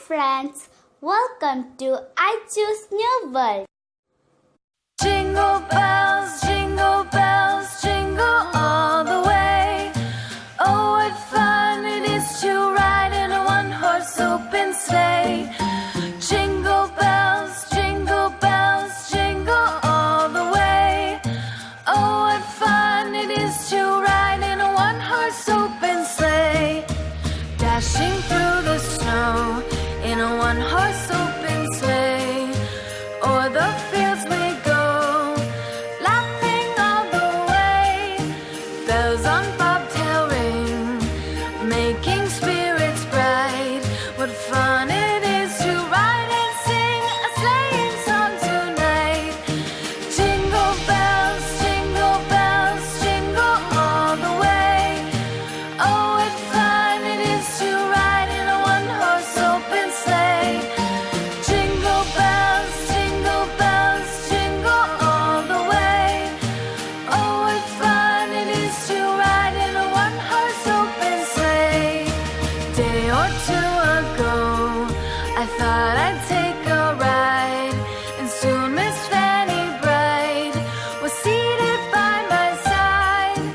friends, welcome to I Choose New World. Jingle bells, jingle all the way. Oh, what fun it is to ride in a one-horse open sleigh. Jingle bells, jingle all the way. Oh, what fun it is to ride in a one-horse open sleigh. Dashing through the snow in a one-horse open sleigh. O'er the fields we go, laughing all the way. Bells on bobtail ring, making spirits bright. What fun it is to ride and sing a sleighing song tonight. Jingle bells, jingle all the way. Oh, what fun it is to ride in a one-horse open sleigh. Jingle bells, jingle all the way. Oh, what fun it is to ride in a one-horse open sleigh. Day or two ago, I thought I'd take a ride, and soon Miss Fanny Bright was seated by my side.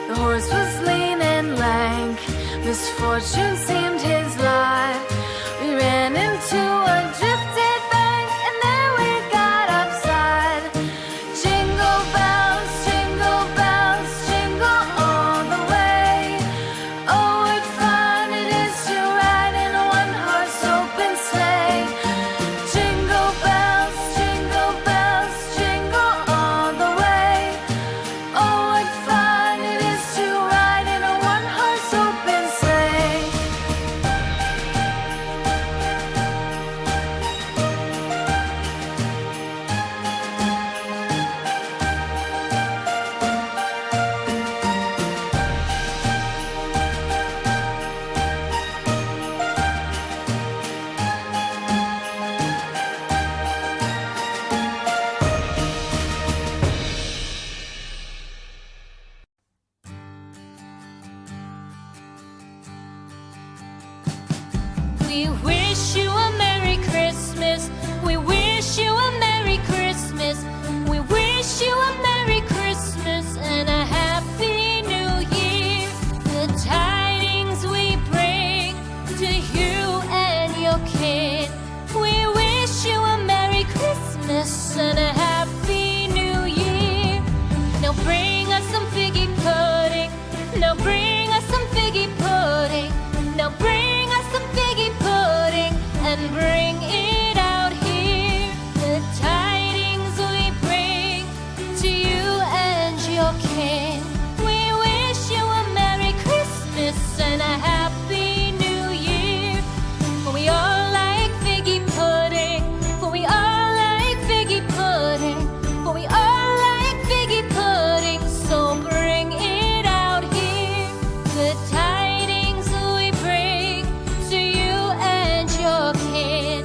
The horse was lean and lank, misfortune seemed his lot. We ran into a drifted bank, and there we got upside. Jingle bells, jingle all the way. Oh, what fun it is to ride in a one-horse open sleigh. Jingle bells, jingle all the way. Oh, what fun it is to ride in a one-horse open sleigh. We wish you a Merry Christmas. We wish you a Merry Christmas. We wish you a Merry Christmas and a Happy New Year. The tidings we bring to you and your kin. We wish you a Merry Christmas and a Happy New Year. Now bring us some figgy pudding. Now bring us some figgy pudding. Now bring us some figgy pudding and bring it out here. The tidings we bring to you and your kin. We wish you a Merry Christmas and a Happy New Year. For we all like figgy pudding. For we all like figgy pudding. For we all like figgy pudding. So bring it out here. The tidings we bring to you and your kin.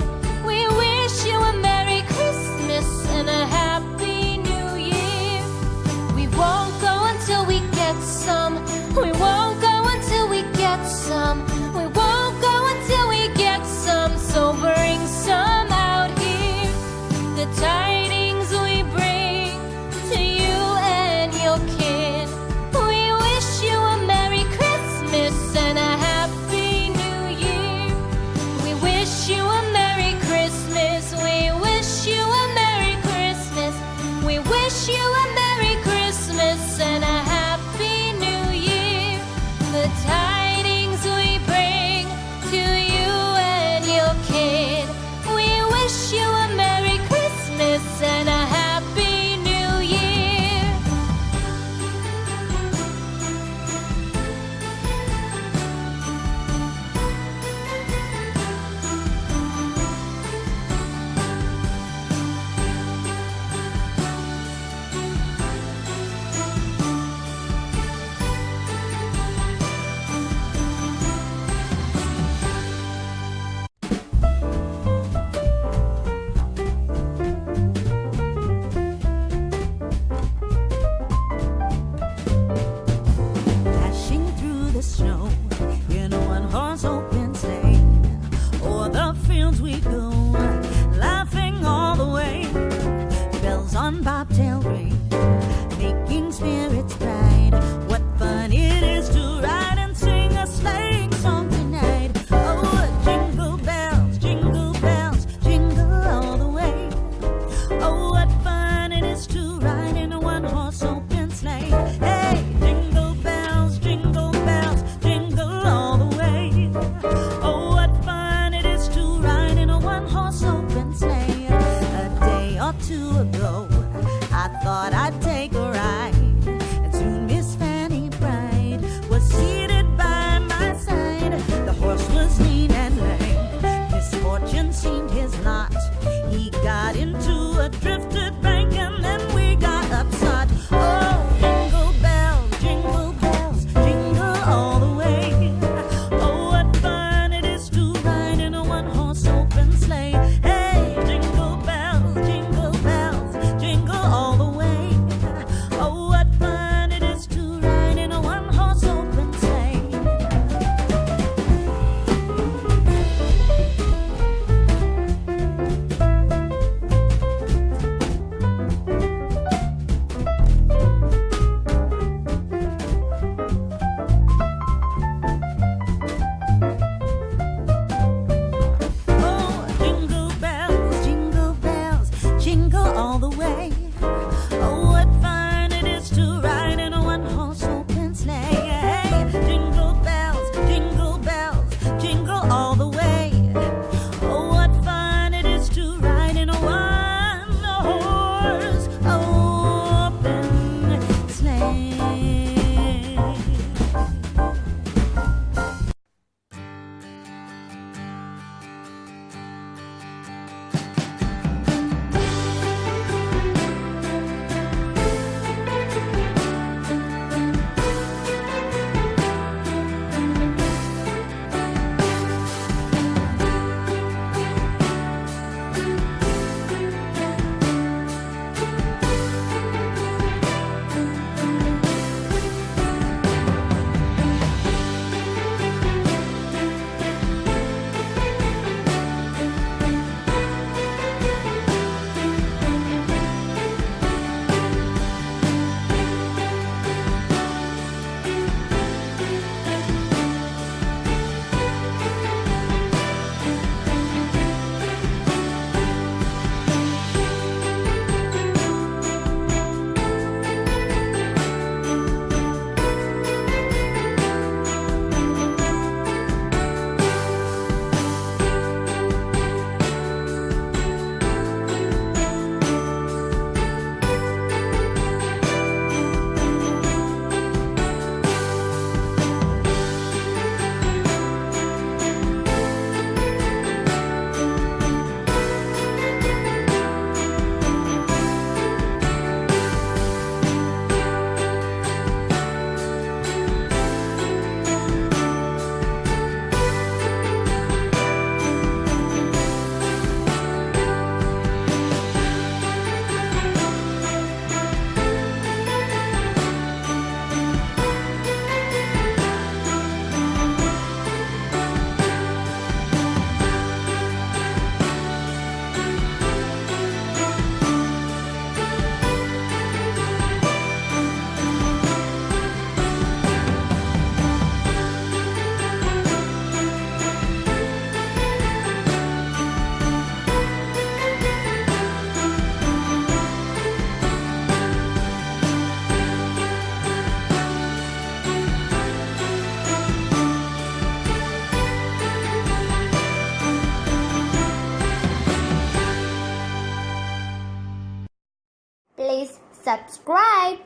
subscribe,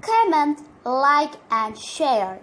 comment, like and share.